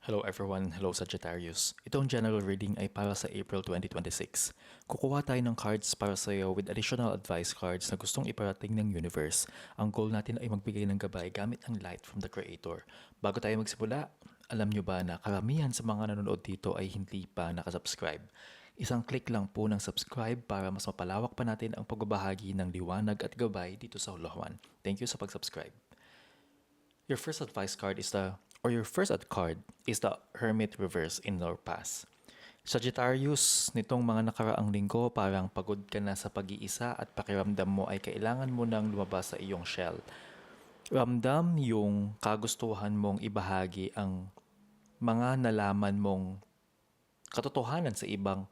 Hello everyone, hello Sagittarius. Itong general reading ay para sa April 2026. Kukuha tayo ng cards para sa iyo with additional advice cards na gustong iparating ng universe. Ang goal natin ay magbigay ng gabay gamit ang light from the Creator. Bago tayo magsimula, alam nyo ba na karamihan sa mga nanonood dito ay hindi pa nakasubscribe? Isang click lang po ng subscribe para mas mapalawak pa natin ang pagbabahagi ng liwanag at gabay dito sa Hulawan. Thank you sa pag-subscribe. Your first advice card is your first card is the Hermit Reverse in Lord Pass. Sagittarius, nitong mga nakaraang linggo parang pagod ka na sa pag-iisa at pakiramdam mo ay kailangan mo nang lumabas sa iyong shell. Ramdam yung kagustuhan mong ibahagi ang mga nalaman mong katotohanan sa ibang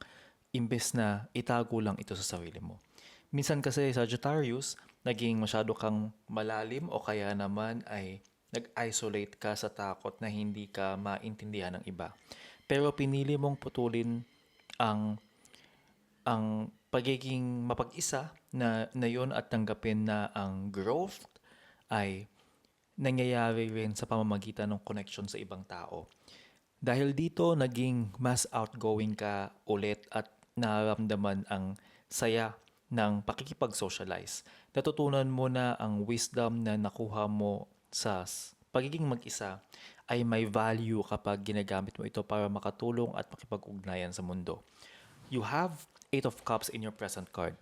imbes na itago lang ito sa sarili mo. Minsan kasi Sagittarius, naging masyado kang malalim o kaya naman ay nag-isolate ka sa takot na hindi ka maintindihan ng iba. Pero pinili mong putulin ang pagiging mapag-isa na yon at tanggapin na ang growth ay nangyayari rin sa pamamagitan ng connection sa ibang tao. Dahil dito, naging mas outgoing ka ulit at nararamdaman ang saya ng pakikipag-socialize. Natutunan mo na ang wisdom na nakuha mo sa pagiging mag-isa ay may value kapag ginagamit mo ito para makatulong at makipag-ugnayan sa mundo. You have Eight of Cups in your present card.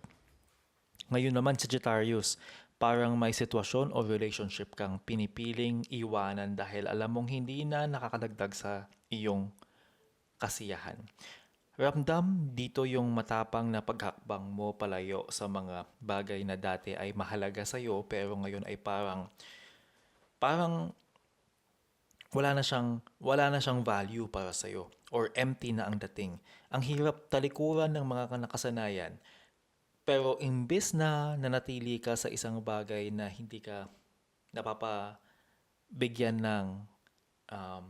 Ngayon naman, Sagittarius, parang may sitwasyon o relationship kang pinipiling iwanan dahil alam mong hindi na nakakadagdag sa iyong kasiyahan. Ramdam dito yung matapang na paghakbang mo palayo sa mga bagay na dati ay mahalaga sa iyo pero ngayon ay parang wala na siyang value para sa iyo or empty na ang dating. Ang hirap talikuran ng mga nakasanayan. Pero imbes na nanatili ka sa isang bagay na hindi ka napapabigyan um,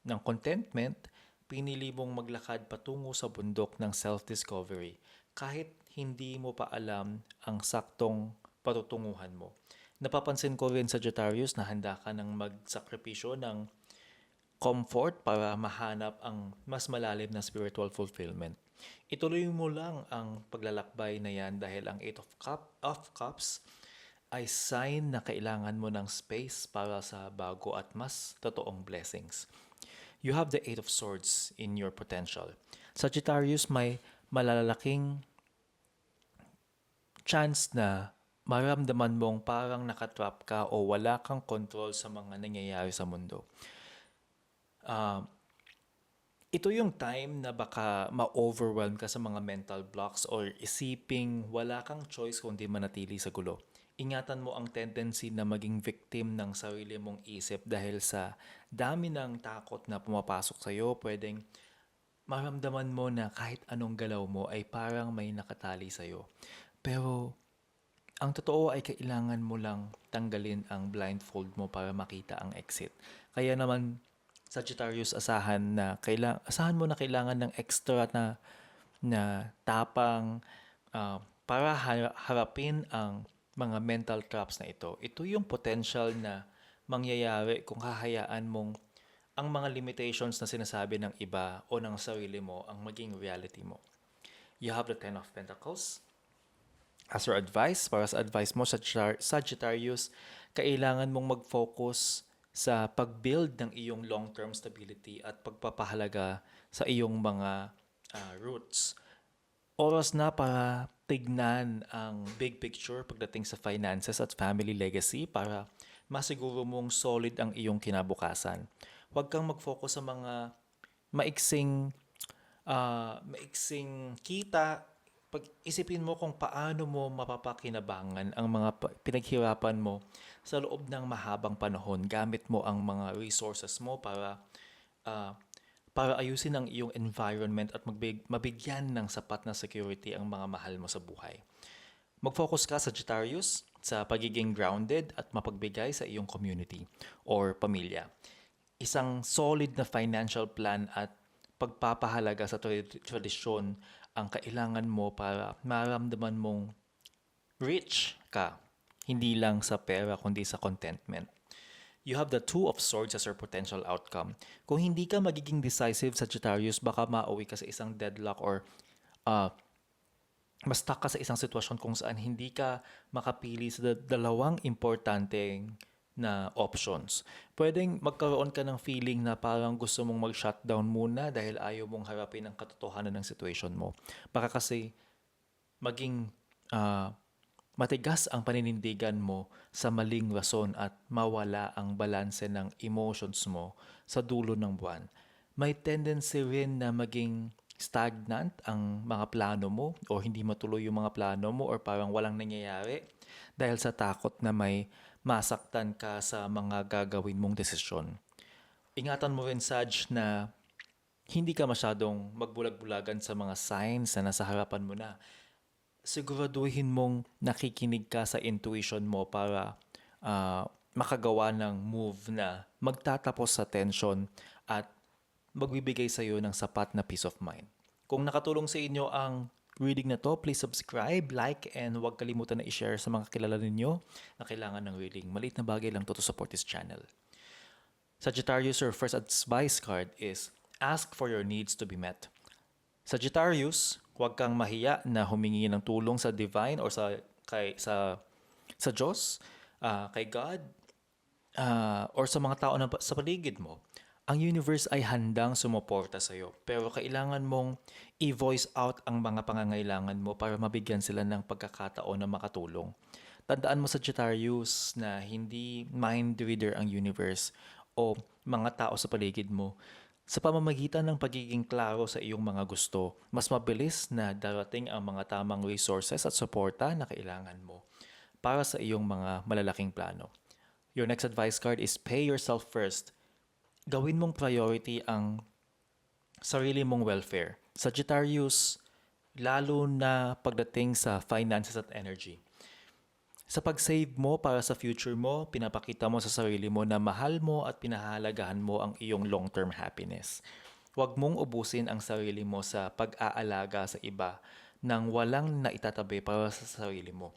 ng contentment, pinili mong maglakad patungo sa bundok ng self-discovery kahit hindi mo pa alam ang saktong patutunguhan mo. Napapansin ko rin sa Sagittarius na handa ka ng magsakripisyo ng comfort para mahanap ang mas malalim na spiritual fulfillment. Ituloy mo lang ang paglalakbay na yan dahil ang Eight of Cups ay sign na kailangan mo ng space para sa bago at mas totoong blessings. You have the Eight of Swords in your potential. Sagittarius, may malalaking chance na maramdaman mong parang nakatrap ka o wala kang control sa mga nangyayari sa mundo. Ito yung time na baka ma-overwhelm ka sa mga mental blocks or isiping wala kang choice kundi manatili sa gulo. Ingatan mo ang tendency na maging victim ng sarili mong isip dahil sa dami ng takot na pumapasok sa'yo, pwedeng maramdaman mo na kahit anong galaw mo ay parang may nakatali sa'yo. Pero ang totoo ay kailangan mo lang tanggalin ang blindfold mo para makita ang exit. Kaya naman Sagittarius, asahan mo na kailangan ng extra na tapang para harapin ang mga mental traps na ito. Ito yung potential na mangyayari kung hahayaan mong ang mga limitations na sinasabi ng iba o ng sarili mo ang maging reality mo. You have the Ten of Pentacles. As your advice, para sa advice mo, Sagittarius, kailangan mong mag-focus sa pag-build ng iyong long-term stability at pagpapahalaga sa iyong mga roots. Oras na para tignan ang big picture pagdating sa finances at family legacy para masiguro mong solid ang iyong kinabukasan. Huwag kang mag-focus sa mga maiksing maiksing kita. Pag-isipin mo kung paano mo mapapakinabangan ang mga pinaghirapan mo sa loob ng mahabang panahon. Gamit mo ang mga resources mo ah, para ayusin ang iyong environment at mabigyan ng sapat na security ang mga mahal mo sa buhay. Mag-focus ka, Sagittarius, sa pagiging grounded at mapagbigay sa iyong community or pamilya. Isang solid na financial plan at pagpapahalaga sa tradisyon ang kailangan mo para maramdaman mong rich ka, hindi lang sa pera kundi sa contentment. You have the Two of Swords as your potential outcome. Kung hindi ka magiging decisive, Sagittarius, baka mauwi ka sa isang deadlock or uh, mas stuck ka sa isang sitwasyon kung saan hindi ka makapili sa dalawang importanteng na options. Pwedeng magkaroon ka ng feeling na parang gusto mong mag-shutdown muna dahil ayaw mong harapin ang katotohanan ng situation mo. Baka kasi maging ah, matigas ang paninindigan mo sa maling rason at mawala ang balanse ng emotions mo sa dulo ng buwan. May tendency rin na maging stagnant ang mga plano mo o hindi matuloy yung mga plano mo or parang walang nangyayari dahil sa takot na may masaktan ka sa mga gagawin mong desisyon. Ingatan mo rin, Saj, na hindi ka masyadong magbulag-bulagan sa mga signs na nasa harapan mo na. Siguraduhin mong nakikinig ka sa intuition mo para makagawa ng move na magtatapos sa tension at magbibigay sa iyo ng sapat na peace of mind. Kung nakatulong sa inyo ang reading na to, please subscribe, like, and huwag kalimutan na i-share sa mga kilala ninyo na kailangan ng reading. Maliit na bagay lang to support this channel. Sagittarius, your first advice card is ask for your needs to be met. Sagittarius, huwag kang mahiya na humingi ng tulong sa divine or sa Diyos, kay God, or sa mga tao na sa paligid mo. Ang universe ay handang sumuporta sa iyo, pero kailangan mong i-voice out ang mga pangangailangan mo para mabigyan sila ng pagkakataon na makatulong. Tandaan mo, Sagittarius, na hindi mind reader ang universe o mga tao sa paligid mo. Sa pamamagitan ng pagiging klaro sa iyong mga gusto, mas mabilis na darating ang mga tamang resources at suporta na kailangan mo para sa iyong mga malalaking plano. Your next advice card is pay yourself first. Gawin mong priority ang sarili mong welfare. Sagittarius, lalo na pagdating sa finances at energy. Sa pag-save mo para sa future mo, pinapakita mo sa sarili mo na mahal mo at pinahahalagahan mo ang iyong long-term happiness. Huwag mong ubusin ang sarili mo sa pag-aalaga sa iba nang walang naitatabi para sa sarili mo.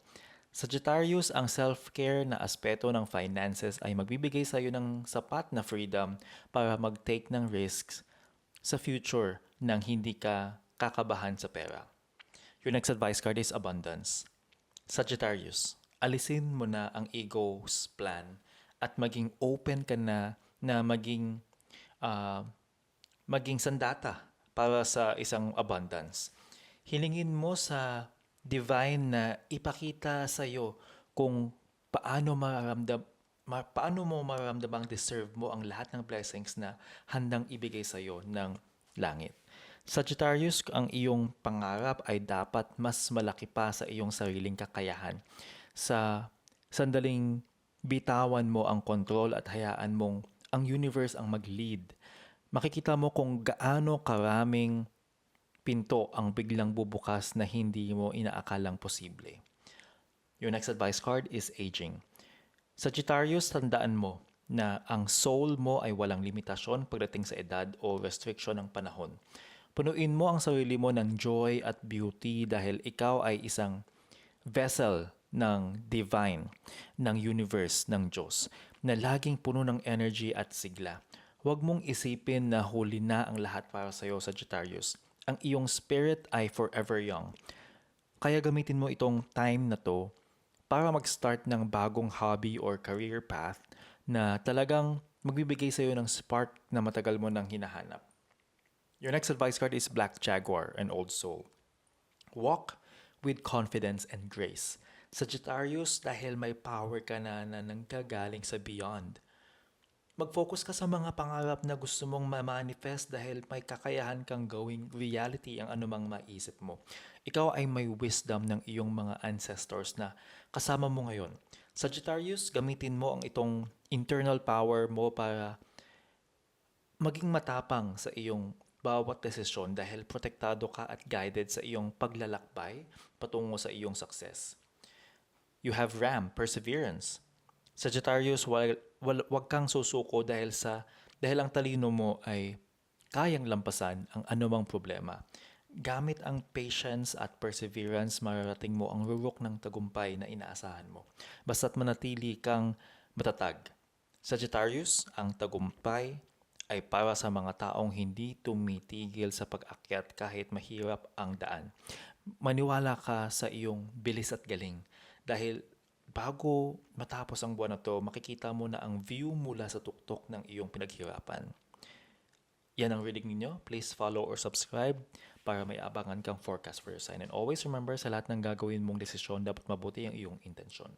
Sagittarius, ang self-care na aspeto ng finances ay magbibigay sa iyo ng sapat na freedom para mag-take ng risks sa future nang hindi ka kakabahan sa pera. Your next advice card is abundance. Sagittarius, alisin mo na ang ego's plan at maging open ka na ah, maging sandata para sa isang abundance. Hilingin mo sa divine na ipakita sa iyo kung paano mo mararamdamang deserve mo ang lahat ng blessings na handang ibigay sa iyo ng langit. Sagittarius, ang iyong pangarap ay dapat mas malaki pa sa iyong sariling kakayahan. Sa sandaling bitawan mo ang kontrol at hayaan mong ang universe ang mag-lead, makikita mo kung gaano karaming pinto ang biglang bubukas na hindi mo inaakalang posible. Your next advice card is aging. Sagittarius, tandaan mo na ang soul mo ay walang limitasyon pagdating sa edad o restriction ng panahon. Punuin mo ang sarili mo ng joy at beauty dahil ikaw ay isang vessel ng divine, ng universe, ng Diyos, na laging puno ng energy at sigla. Huwag mong isipin na huli na ang lahat para sa iyo, Sagittarius. Ang iyong spirit ay forever young. Kaya gamitin mo itong time na to para mag-start ng bagong hobby or career path na talagang magbibigay sa iyo ng spark na matagal mo nang hinahanap. Your next advice card is Black Jaguar, an old soul. Walk with confidence and grace. Sagittarius, dahil may power ka na nanggagaling sa beyond. Mag-focus ka sa mga pangarap na gusto mong ma-manifest dahil may kakayahan kang gawing reality ang anumang maisip mo. Ikaw ay may wisdom ng iyong mga ancestors na kasama mo ngayon. Sagittarius, gamitin mo ang itong internal power mo para maging matapang sa iyong bawat desisyon dahil protektado ka at guided sa iyong paglalakbay patungo sa iyong success. You have Ram, perseverance. Sagittarius, wag kang susuko dahil ang talino mo ay kayang lampasan ang anumang problema. Gamit ang patience at perseverance, mararating mo ang rurok ng tagumpay na inaasahan mo. Basta't manatili kang matatag. Sagittarius, ang tagumpay ay para sa mga taong hindi tumitigil sa pag-akyat kahit mahirap ang daan. Maniwala ka sa iyong bilis at galing dahil bago matapos ang buwan na to, makikita mo na ang view mula sa tuktok ng iyong pinaghirapan. Yan ang reading ninyo. Please follow or subscribe para may abangan kang forecast for your sign. And always remember, sa lahat ng gagawin mong desisyon, dapat mabuti ang iyong intensyon.